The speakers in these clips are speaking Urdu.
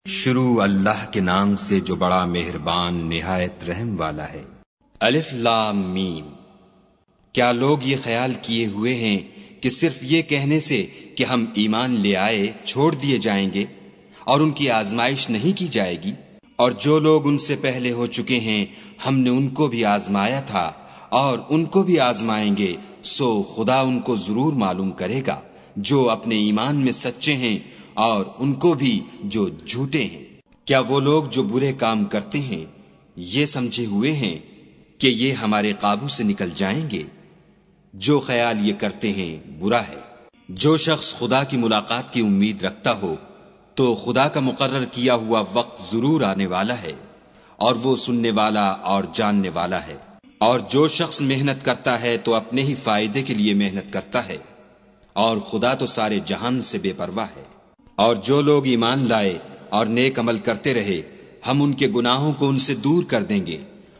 شروع اللہ کے نام سے جو بڑا مہربان نہایت رحم والا ہے۔ الف لام میم۔ کیا لوگ یہ خیال کیے ہوئے ہیں کہ صرف یہ کہنے سے کہ ہم ایمان لے آئے چھوڑ دیے جائیں گے اور ان کی آزمائش نہیں کی جائے گی؟ اور جو لوگ ان سے پہلے ہو چکے ہیں ہم نے ان کو بھی آزمایا تھا اور ان کو بھی آزمائیں گے، سو خدا ان کو ضرور معلوم کرے گا جو اپنے ایمان میں سچے ہیں اور ان کو بھی جو جھوٹے ہیں۔ کیا وہ لوگ جو برے کام کرتے ہیں یہ سمجھے ہوئے ہیں کہ یہ ہمارے قابو سے نکل جائیں گے؟ جو خیال یہ کرتے ہیں برا ہے۔ جو شخص خدا کی ملاقات کی امید رکھتا ہو تو خدا کا مقرر کیا ہوا وقت ضرور آنے والا ہے، اور وہ سننے والا اور جاننے والا ہے۔ اور جو شخص محنت کرتا ہے تو اپنے ہی فائدے کے لیے محنت کرتا ہے، اور خدا تو سارے جہان سے بے پرواہ ہے۔ اور جو لوگ ایمان لائے اور نیک عمل کرتے رہے ہم ان کے گناہوں کو ان سے دور کر دیں گے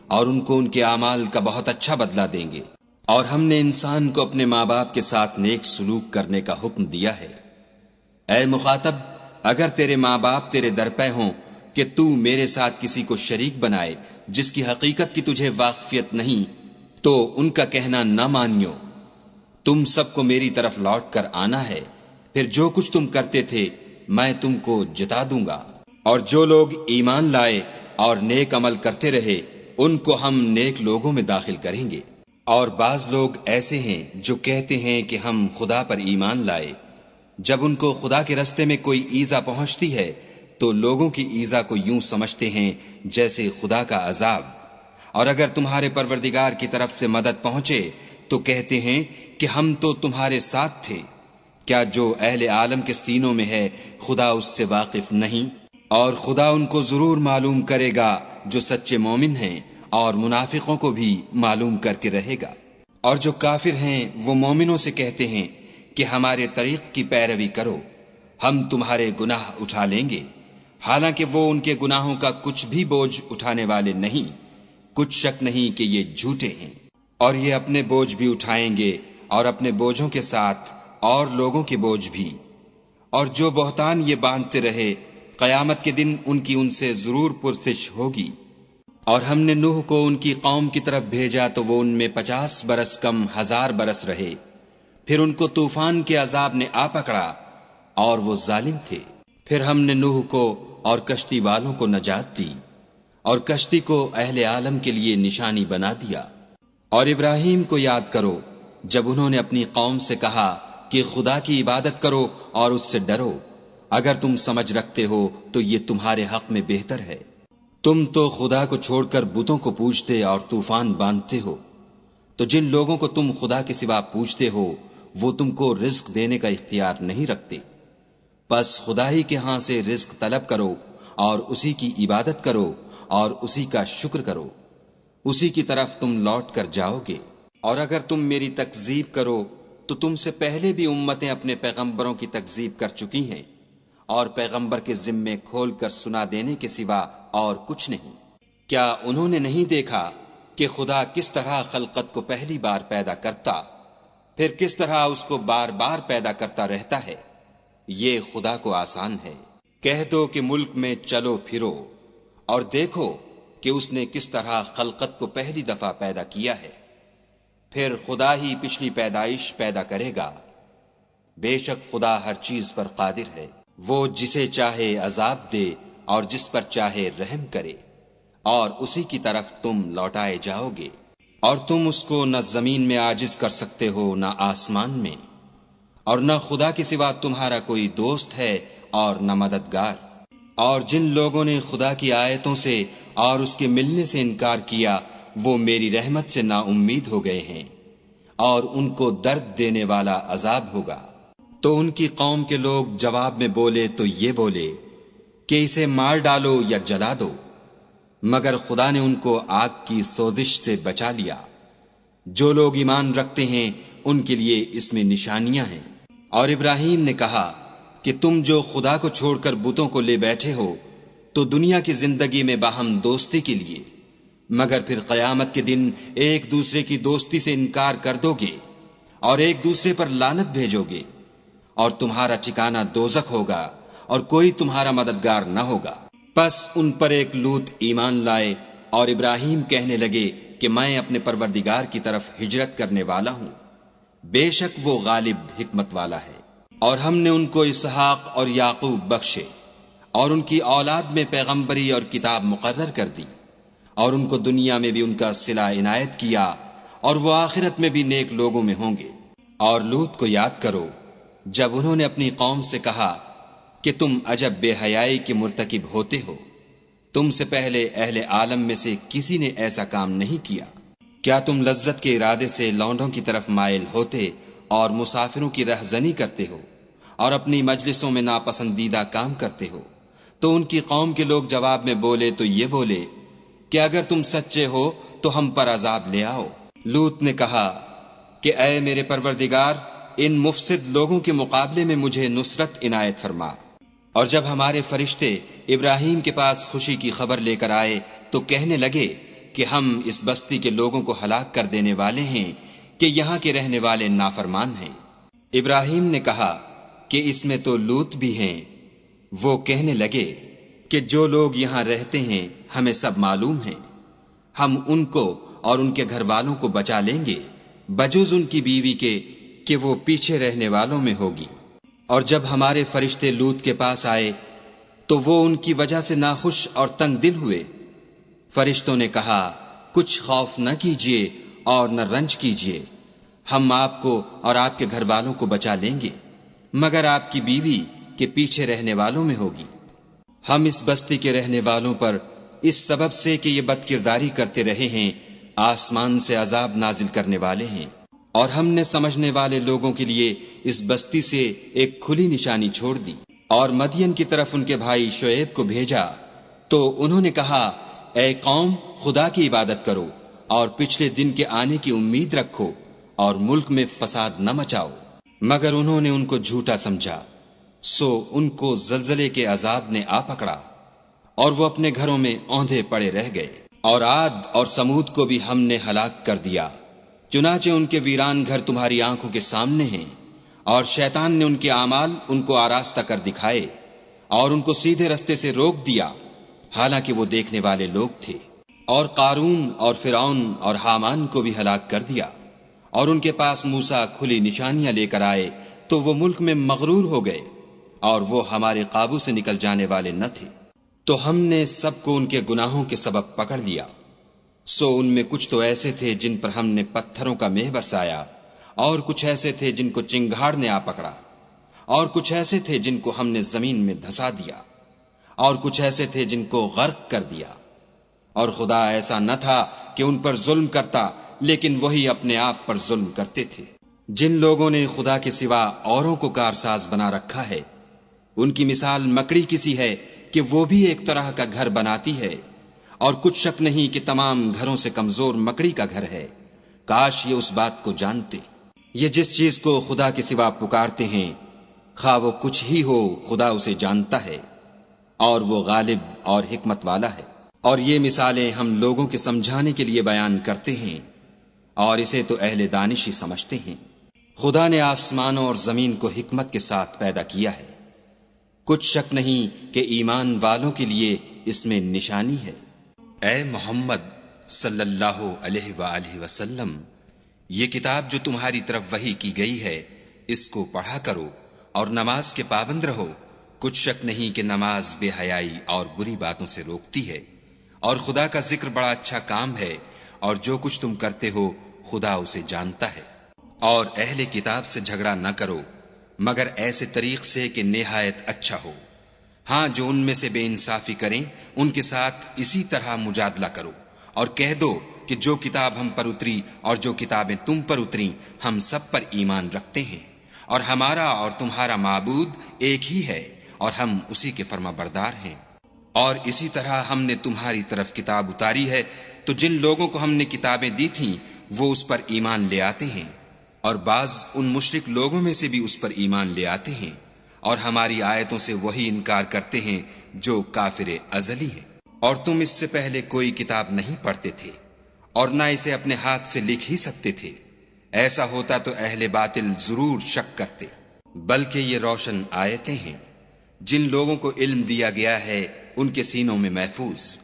اور ان کو ان کے اعمال کا بہت اچھا بدلہ دیں گے۔ اور ہم نے انسان کو اپنے ماں باپ کے ساتھ نیک سلوک کرنے کا حکم دیا ہے۔ اے مخاطب، اگر تیرے ماں باپ تیرے در پہ ہوں کہ تو میرے ساتھ کسی کو شریک بنائے جس کی حقیقت کی تجھے واقفیت نہیں، تو ان کا کہنا نہ مانیو۔ تم سب کو میری طرف لوٹ کر آنا ہے، پھر جو کچھ تم کرتے تھے میں تم کو جتا دوں گا۔ اور جو لوگ ایمان لائے اور نیک عمل کرتے رہے ان کو ہم نیک لوگوں میں داخل کریں گے۔ اور بعض لوگ ایسے ہیں جو کہتے ہیں کہ ہم خدا پر ایمان لائے، جب ان کو خدا کے رستے میں کوئی ایذا پہنچتی ہے تو لوگوں کی ایذا کو یوں سمجھتے ہیں جیسے خدا کا عذاب۔ اور اگر تمہارے پروردگار کی طرف سے مدد پہنچے تو کہتے ہیں کہ ہم تو تمہارے ساتھ تھے۔ کیا جو اہل عالم کے سینوں میں ہے خدا اس سے واقف نہیں؟ اور خدا ان کو ضرور معلوم کرے گا جو سچے مومن ہیں، اور منافقوں کو بھی معلوم کر کے رہے گا۔ اور جو کافر ہیں وہ مومنوں سے کہتے ہیں کہ ہمارے طریق کی پیروی کرو، ہم تمہارے گناہ اٹھا لیں گے، حالانکہ وہ ان کے گناہوں کا کچھ بھی بوجھ اٹھانے والے نہیں۔ کچھ شک نہیں کہ یہ جھوٹے ہیں، اور یہ اپنے بوجھ بھی اٹھائیں گے اور اپنے بوجھوں کے ساتھ اور لوگوں کے بوجھ بھی۔ اور جو بہتان یہ باندھتے رہے قیامت کے دن ان کی ان سے ضرور پرسش ہوگی۔ اور ہم نے نوح کو ان کی قوم کی طرف بھیجا تو وہ ان میں 50 برس کم 1000 برس رہے، پھر ان کو طوفان کے عذاب نے آ پکڑا اور وہ ظالم تھے۔ پھر ہم نے نوح کو اور کشتی والوں کو نجات دی، اور کشتی کو اہل عالم کے لیے نشانی بنا دیا۔ اور ابراہیم کو یاد کرو جب انہوں نے اپنی قوم سے کہا کہ خدا کی عبادت کرو اور اس سے ڈرو، اگر تم سمجھ رکھتے ہو تو یہ تمہارے حق میں بہتر ہے۔ تم تو خدا کو چھوڑ کر بتوں کو پوجتے اور طوفان باندھتے ہو، تو جن لوگوں کو تم خدا کے سوا پوجتے ہو وہ تم کو رزق دینے کا اختیار نہیں رکھتے۔ پس خدا ہی کے ہاں سے رزق طلب کرو اور اسی کی عبادت کرو اور اسی کا شکر کرو، اسی کی طرف تم لوٹ کر جاؤ گے۔ اور اگر تم میری تکذیب کرو تو تم سے پہلے بھی امتیں اپنے پیغمبروں کی تکذیب کر چکی ہیں، اور پیغمبر کے ذمے کھول کر سنا دینے کے سوا اور کچھ نہیں۔ کیا انہوں نے نہیں دیکھا کہ خدا کس طرح خلقت کو پہلی بار پیدا کرتا، پھر کس طرح اس کو بار بار پیدا کرتا رہتا ہے؟ یہ خدا کو آسان ہے۔ کہہ دو کہ ملک میں چلو پھرو اور دیکھو کہ اس نے کس طرح خلقت کو پہلی دفعہ پیدا کیا ہے، پھر خدا ہی پچھلی پیدائش پیدا کرے گا۔ بے شک خدا ہر چیز پر قادر ہے، وہ جسے چاہے عذاب دے اور جس پر چاہے رحم کرے، اور اسی کی طرف تم لوٹائے جاؤ گے۔ اور تم اس کو نہ زمین میں عاجز کر سکتے ہو نہ آسمان میں، اور نہ خدا کے سوا تمہارا کوئی دوست ہے اور نہ مددگار۔ اور جن لوگوں نے خدا کی آیتوں سے اور اس کے ملنے سے انکار کیا وہ میری رحمت سے نا امید ہو گئے ہیں، اور ان کو درد دینے والا عذاب ہوگا۔ تو ان کی قوم کے لوگ جواب میں بولے تو یہ بولے کہ اسے مار ڈالو یا جلا دو، مگر خدا نے ان کو آگ کی سوزش سے بچا لیا۔ جو لوگ ایمان رکھتے ہیں ان کے لیے اس میں نشانیاں ہیں۔ اور ابراہیم نے کہا کہ تم جو خدا کو چھوڑ کر بتوں کو لے بیٹھے ہو تو دنیا کی زندگی میں باہم دوستی کے لیے، مگر پھر قیامت کے دن ایک دوسرے کی دوستی سے انکار کر دو گے اور ایک دوسرے پر لعنت بھیجو گے، اور تمہارا ٹھکانہ دوزخ ہوگا اور کوئی تمہارا مددگار نہ ہوگا۔ پس ان پر ایک لوط ایمان لائے، اور ابراہیم کہنے لگے کہ میں اپنے پروردگار کی طرف ہجرت کرنے والا ہوں، بے شک وہ غالب حکمت والا ہے۔ اور ہم نے ان کو اسحاق اور یعقوب بخشے، اور ان کی اولاد میں پیغمبری اور کتاب مقرر کر دی، اور ان کو دنیا میں بھی ان کا صلہ عنایت کیا، اور وہ آخرت میں بھی نیک لوگوں میں ہوں گے۔ اور لوط کو یاد کرو جب انہوں نے اپنی قوم سے کہا کہ تم عجب بے حیائی کے مرتکب ہوتے ہو، تم سے پہلے اہل عالم میں سے کسی نے ایسا کام نہیں کیا۔ کیا تم لذت کے ارادے سے لونڈوں کی طرف مائل ہوتے اور مسافروں کی رہزنی کرتے ہو اور اپنی مجلسوں میں ناپسندیدہ کام کرتے ہو؟ تو ان کی قوم کے لوگ جواب میں بولے تو یہ بولے کہ اگر تم سچے ہو تو ہم پر عذاب لے آؤ۔ لوط نے کہا کہ اے میرے پروردگار، ان مفسد لوگوں کے مقابلے میں مجھے نصرت عنایت فرما۔ اور جب ہمارے فرشتے ابراہیم کے پاس خوشی کی خبر لے کر آئے تو کہنے لگے کہ ہم اس بستی کے لوگوں کو ہلاک کر دینے والے ہیں کہ یہاں کے رہنے والے نافرمان ہیں۔ ابراہیم نے کہا کہ اس میں تو لوط بھی ہیں۔ وہ کہنے لگے کہ جو لوگ یہاں رہتے ہیں ہمیں سب معلوم ہیں، ہم ان کو اور ان کے گھر والوں کو بچا لیں گے، بجز ان کی بیوی کے کہ وہ پیچھے رہنے والوں میں ہوگی۔ اور جب ہمارے فرشتے لوط کے پاس آئے تو وہ ان کی وجہ سے ناخوش اور تنگ دل ہوئے۔ فرشتوں نے کہا کچھ خوف نہ کیجیے اور نہ رنج کیجیے، ہم آپ کو اور آپ کے گھر والوں کو بچا لیں گے، مگر آپ کی بیوی کے پیچھے رہنے والوں میں ہوگی۔ ہم اس بستی کے رہنے والوں پر اس سبب سے کہ یہ بد کرداری کرتے رہے ہیں آسمان سے عذاب نازل کرنے والے ہیں، اور ہم نے سمجھنے والے لوگوں کے لیے اس بستی سے ایک کھلی نشانی چھوڑ دی۔ اور مدین کی طرف ان کے بھائی شعیب کو بھیجا تو انہوں نے کہا اے قوم، خدا کی عبادت کرو اور پچھلے دن کے آنے کی امید رکھو اور ملک میں فساد نہ مچاؤ، مگر انہوں نے ان کو جھوٹا سمجھا، سو ان کو زلزلے کے عذاب نے آ پکڑا اور وہ اپنے گھروں میں اوندھے پڑے رہ گئے۔ اور عاد اور سمود کو بھی ہم نے ہلاک کر دیا، چنانچہ ان کے ویران گھر تمہاری آنکھوں کے سامنے ہیں، اور شیطان نے ان کے اعمال ان کو آراستہ کر دکھائے اور ان کو سیدھے رستے سے روک دیا، حالانکہ وہ دیکھنے والے لوگ تھے۔ اور قارون اور فرعون اور حامان کو بھی ہلاک کر دیا، اور ان کے پاس موسیٰ کھلی نشانیاں لے کر آئے تو وہ ملک میں مغرور ہو گئے، اور وہ ہمارے قابو سے نکل جانے والے نہ تھے۔ تو ہم نے سب کو ان کے گناہوں کے سبب پکڑ لیا، سو ان میں کچھ تو ایسے تھے جن پر ہم نے پتھروں کا مہ برسایا، اور کچھ ایسے تھے جن کو چنگھاڑ نے آ پکڑا، اور کچھ ایسے تھے جن کو ہم نے زمین میں دھسا دیا، اور کچھ ایسے تھے جن کو غرق کر دیا۔ اور خدا ایسا نہ تھا کہ ان پر ظلم کرتا، لیکن وہی اپنے آپ پر ظلم کرتے تھے۔ جن لوگوں نے خدا کے سوا اوروں کو کارساز بنا رکھا ہے، ان کی مثال مکڑی کسی ہے کہ وہ بھی ایک طرح کا گھر بناتی ہے، اور کچھ شک نہیں کہ تمام گھروں سے کمزور مکڑی کا گھر ہے۔ کاش یہ اس بات کو جانتے۔ یہ جس چیز کو خدا کے سوا پکارتے ہیں، خواہ وہ کچھ ہی ہو، خدا اسے جانتا ہے، اور وہ غالب اور حکمت والا ہے۔ اور یہ مثالیں ہم لوگوں کے سمجھانے کے لیے بیان کرتے ہیں، اور اسے تو اہل دانش ہی سمجھتے ہیں۔ خدا نے آسمانوں اور زمین کو حکمت کے ساتھ پیدا کیا ہے، کچھ شک نہیں کہ ایمان والوں کے لیے اس میں نشانی ہے۔ اے محمد صلی اللہ علیہ وآلہ وسلم، یہ کتاب جو تمہاری طرف وحی کی گئی ہے، اس کو پڑھا کرو اور نماز کے پابند رہو۔ کچھ شک نہیں کہ نماز بے حیائی اور بری باتوں سے روکتی ہے، اور خدا کا ذکر بڑا اچھا کام ہے، اور جو کچھ تم کرتے ہو خدا اسے جانتا ہے۔ اور اہل کتاب سے جھگڑا نہ کرو مگر ایسے طریق سے کہ نہایت اچھا ہو۔ ہاں، جو ان میں سے بے انصافی کریں ان کے ساتھ اسی طرح مجادلہ کرو، اور کہہ دو کہ جو کتاب ہم پر اتری اور جو کتابیں تم پر اتریں ہم سب پر ایمان رکھتے ہیں، اور ہمارا اور تمہارا معبود ایک ہی ہے، اور ہم اسی کے فرما بردار ہیں۔ اور اسی طرح ہم نے تمہاری طرف کتاب اتاری ہے، تو جن لوگوں کو ہم نے کتابیں دی تھیں وہ اس پر ایمان لے آتے ہیں، اور بعض ان مشرک لوگوں میں سے بھی اس پر ایمان لے آتے ہیں، اور ہماری آیتوں سے وہی انکار کرتے ہیں جو کافر ازلی ہیں۔ اور تم اس سے پہلے کوئی کتاب نہیں پڑھتے تھے، اور نہ اسے اپنے ہاتھ سے لکھ ہی سکتے تھے، ایسا ہوتا تو اہل باطل ضرور شک کرتے، بلکہ یہ روشن آیتیں ہیں جن لوگوں کو علم دیا گیا ہے ان کے سینوں میں محفوظ،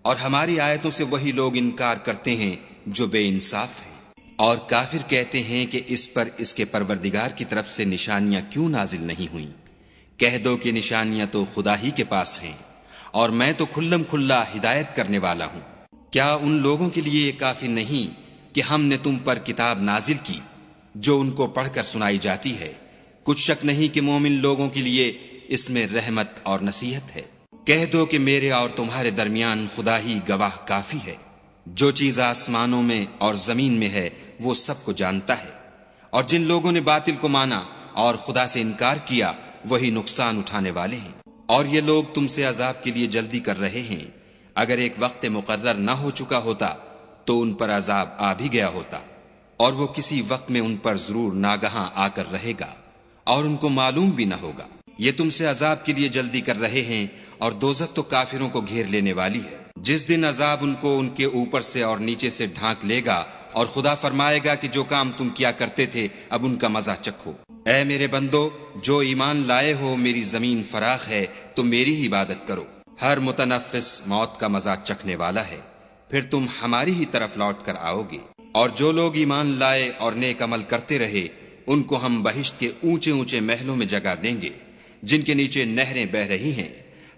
اور ہماری آیتوں سے وہی لوگ انکار کرتے ہیں جو بے انصاف ہیں۔ اور کافر کہتے ہیں کہ اس پر اس کے پروردگار کی طرف سے نشانیاں کیوں نازل نہیں ہوئیں؟ کہہ دو کہ نشانیاں تو خدا ہی کے پاس ہیں، اور میں تو کھلم کھلا ہدایت کرنے والا ہوں۔ کیا ان لوگوں کے لیے یہ کافی نہیں کہ ہم نے تم پر کتاب نازل کی جو ان کو پڑھ کر سنائی جاتی ہے؟ کچھ شک نہیں کہ مومن لوگوں کے لیے اس میں رحمت اور نصیحت ہے۔ کہہ دو کہ میرے اور تمہارے درمیان خدا ہی گواہ کافی ہے، جو چیز آسمانوں میں اور زمین میں ہے وہ سب کو جانتا ہے۔ اور جن لوگوں نے باطل کو مانا اور خدا سے انکار کیا وہی نقصان اٹھانے والے ہیں۔ اور یہ لوگ تم سے عذاب کے لیے جلدی کر رہے ہیں، اگر ایک وقت مقرر نہ ہو چکا ہوتا تو ان پر عذاب آ بھی گیا ہوتا، اور وہ کسی وقت میں ان پر ضرور ناگہاں آ کر رہے گا، اور ان کو معلوم بھی نہ ہوگا۔ یہ تم سے عذاب کے لیے جلدی کر رہے ہیں، اور دوزخ تو کافروں کو گھیر لینے والی ہے۔ جس دن عذاب ان کو ان کے اوپر سے اور نیچے سے ڈھانک لے گا، اور خدا فرمائے گا کہ جو کام تم کیا کرتے تھے اب ان کا مزہ چکھو۔ اے میرے بندو، جو ایمان لائے ہو، میری زمین فراخ ہے تو میری ہی عبادت کرو۔ ہر متنفس موت کا مزہ چکھنے والا ہے، پھر تم ہماری ہی طرف لوٹ کر آؤ گے۔ اور جو لوگ ایمان لائے اور نیک عمل کرتے رہے ان کو ہم بہشت کے اونچے اونچے محلوں میں جگہ دیں گے، جن کے نیچے نہریں بہہ رہی ہیں،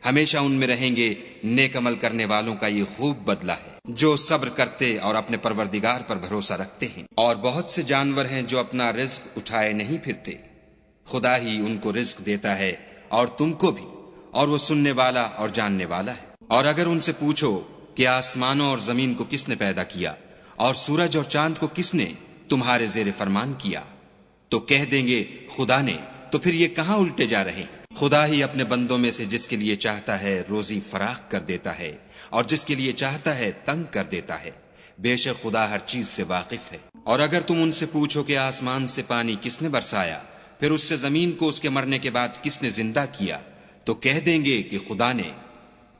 ہمیشہ ان میں رہیں گے۔ نیک عمل کرنے والوں کا یہ خوب بدلہ ہے، جو صبر کرتے اور اپنے پروردگار پر بھروسہ رکھتے ہیں۔ اور بہت سے جانور ہیں جو اپنا رزق اٹھائے نہیں پھرتے، خدا ہی ان کو رزق دیتا ہے اور تم کو بھی، اور وہ سننے والا اور جاننے والا ہے۔ اور اگر ان سے پوچھو کہ آسمانوں اور زمین کو کس نے پیدا کیا، اور سورج اور چاند کو کس نے تمہارے زیر فرمان کیا، تو کہہ دیں گے خدا نے۔ تو پھر یہ کہاں الٹے جا رہے ہیں؟ خدا ہی اپنے بندوں میں سے جس کے لیے چاہتا ہے روزی فراخ کر دیتا ہے، اور جس کے لیے چاہتا ہے تنگ کر دیتا ہے۔ بے شک خدا ہر چیز سے واقف ہے۔ اور اگر تم ان سے پوچھو کہ آسمان سے پانی کس نے برسایا، پھر اس سے زمین کو اس کے مرنے کے بعد کس نے زندہ کیا، تو کہہ دیں گے کہ خدا نے۔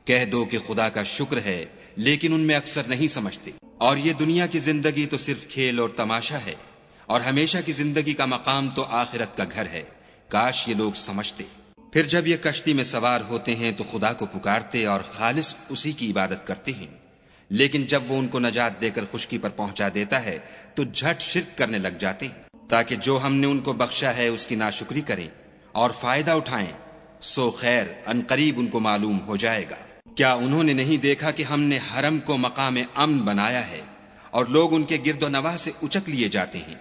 کہہ دو کہ خدا کا شکر ہے، لیکن ان میں اکثر نہیں سمجھتے۔ اور یہ دنیا کی زندگی تو صرف کھیل اور تماشا ہے، اور ہمیشہ کی زندگی کا مقام تو آخرت کا گھر ہے۔ کاش یہ لوگ سمجھتے۔ پھر جب یہ کشتی میں سوار ہوتے ہیں تو خدا کو پکارتے اور خالص اسی کی عبادت کرتے ہیں، لیکن جب وہ ان کو نجات دے کر خشکی پر پہنچا دیتا ہے تو جھٹ شرک کرنے لگ جاتے ہیں، تاکہ جو ہم نے ان کو بخشا ہے اس کی ناشکری کریں اور فائدہ اٹھائیں، سو خیر ان قریب ان کو معلوم ہو جائے گا۔ کیا انہوں نے نہیں دیکھا کہ ہم نے حرم کو مقام امن بنایا ہے اور لوگ ان کے گرد و نواح سے اچک لیے جاتے ہیں؟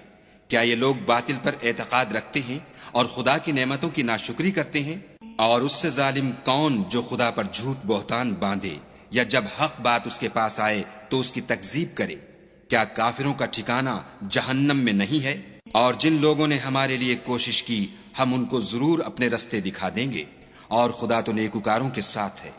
کیا یہ لوگ باطل پر اعتقاد رکھتے ہیں اور خدا کی نعمتوں کی ناشکری کرتے ہیں؟ اور اس سے ظالم کون جو خدا پر جھوٹ بہتان باندھے، یا جب حق بات اس کے پاس آئے تو اس کی تکذیب کرے؟ کیا کافروں کا ٹھکانہ جہنم میں نہیں ہے؟ اور جن لوگوں نے ہمارے لیے کوشش کی ہم ان کو ضرور اپنے رستے دکھا دیں گے، اور خدا تو نیکوکاروں کے ساتھ ہے۔